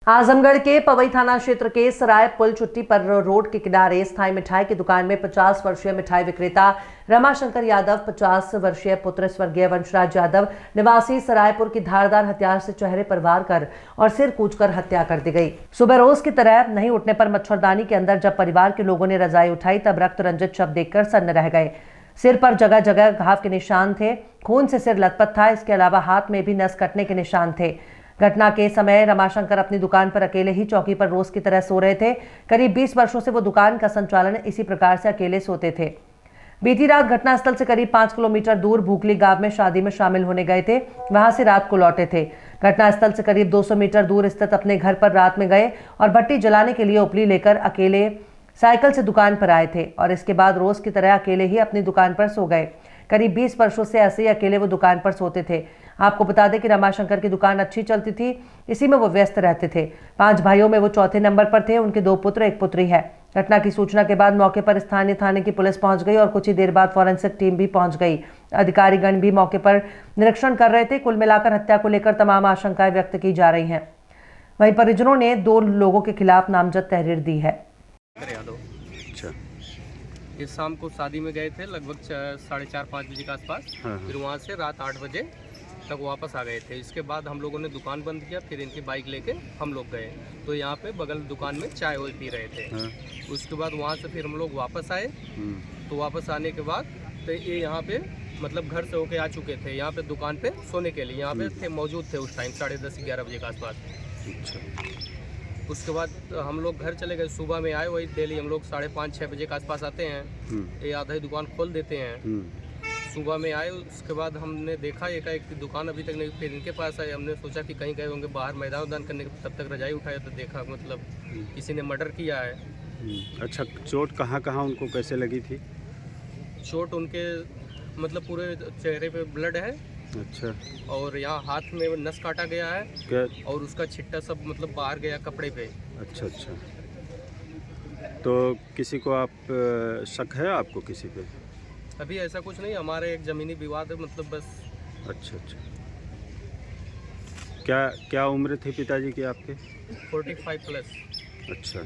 आजमगढ़ के पवई थाना क्षेत्र के सराय पुल चुट्टी पर रोड के किनारे स्थायी मिठाई की दुकान में 50 वर्षीय मिठाई विक्रेता रमाशंकर यादव, 50 वर्षीय पुत्र स्वर्गीय वंशराज यादव निवासी सरायपुर की धारदार हथियार से चेहरे पर वार कर और सिर कूचकर हत्या कर दी गई। सुबह रोज की तरह नहीं उठने पर मच्छरदानी के अंदर जब परिवार के लोगों ने रजाई उठाई तब रक्त रंजित शव देखकर सन्न रह गए। सिर पर जगह जगह घाव के निशान थे, खून से सिर लथपथ था। इसके अलावा हाथ में भी नस कटने के निशान थे। घटना के समय रमाशंकर अपनी दुकान पर अकेले ही चौकी पर रोज की तरह सो रहे थे। करीब 20 वर्षों से वो दुकान का संचालन इसी प्रकार से अकेले सोते थे। बीती रात घटनास्थल से करीब 5 किलोमीटर दूर भूखली गांव में शादी में शामिल होने गए थे। वहां से रात को लौटे थे। घटनास्थल से करीब 200 मीटर दूर स्थित अपने घर पर रात में गए और भट्टी जलाने के लिए उपली लेकर अकेले साइकिल से दुकान पर आए थे और इसके बाद रोज की तरह अकेले ही अपनी दुकान पर सो गए। करीब 20 वर्षों से ऐसे ही अकेले वो दुकान पर सोते थे। आपको बता दें कि रमाशंकर की दुकान अच्छी चलती थी, इसी में वो व्यस्त रहते थे। 5 भाइयों में वो चौथे नंबर पर थे। उनके 2 पुत्र 1 पुत्री है। घटना की सूचना के बाद मौके पर स्थानीय थाने की पुलिस पहुंच गई और कुछ ही देर बाद फॉरेंसिक टीम भी पहुंच गई। अधिकारीगण भी मौके पर निरीक्षण कर रहे थे। कुल मिलाकर हत्या को लेकर तमाम आशंकाएं व्यक्त की जा रही हैं। वहीं परिजनों ने 2 लोगों के खिलाफ नामजद तहरीर दी है। इस शाम को शादी में गए थे लगभग 4:30-5 बजे के आसपास। फिर वहाँ से रात 8 बजे तक वापस आ गए थे। इसके बाद हम लोगों ने दुकान बंद किया। फिर इनकी बाइक लेके हम लोग गए तो यहाँ पे बगल दुकान में चाय वाय पी रहे थे। उसके बाद वहाँ से फिर हम लोग वापस आए। तो वापस आने के बाद तो ये यहाँ पे मतलब घर से होके आ चुके थे। यहाँ पे दुकान पे सोने के लिए यहाँ पे थे, मौजूद थे उस टाइम 10:30-11 बजे के आसपास। उसके बाद हम लोग घर चले गए। सुबह में आए, वही डेली हम लोग 5:30-6 बजे के आसपास आते हैं। ये आधा ही दुकान खोल देते हैं। सुबह में आए, उसके बाद हमने देखा एक दुकान अभी तक नहीं। फिर इनके पास आए, हमने सोचा कि कहीं गए होंगे बाहर मैदान उदान करने के। तब तक रजाई उठाया तो देखा मतलब किसी ने मर्डर किया है। अच्छा, चोट कहाँ कहाँ उनको कैसे लगी थी? चोट उनके मतलब पूरे चेहरे पे ब्लड है। अच्छा। और यहाँ हाथ में नस काटा गया है क्या? और उसका छिट्टा सब मतलब बाहर गया कपड़े पे। अच्छा। तो किसी को आप शक है आपको किसी पे? अभी ऐसा कुछ नहीं, हमारे एक ज़मीनी विवाद है मतलब बस। अच्छा। क्या उम्र थी पिताजी की आपके? 45 प्लस। अच्छा।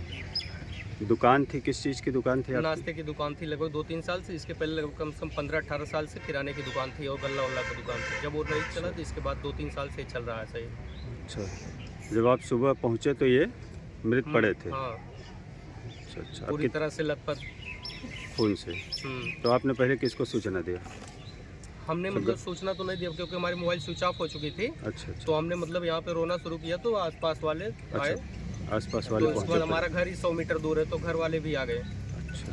दुकान थी, किस चीज़ की दुकान थी आपकी? नाश्ते की दुकान थी लगभग 2-3 साल से। इसके पहले लगभग कम से कम 15-18 साल से किराने की दुकान थी और गल्ला वल्ला की दुकान थी। जब वो नहीं चला तो इसके बाद 2-3 साल से चल रहा है सही। अच्छा। जब आप सुबह पहुँचे तो ये मृत पड़े थे? हाँ। अच्छा। पूरी तरह से लथपथ खून से। तो आपने पहले किसको सूचना दिया? हमने मतलब सूचना तो नहीं दिया क्योंकि हमारी मोबाइल स्विच ऑफ हो चुकी थी। अच्छा। तो हमने मतलब यहाँ पे रोना शुरू किया तो आसपास वाले आए। आसपास वाले तो उसके बाद हमारा घर ही 100 मीटर दूर है तो घर वाले भी आ गए। अच्छा।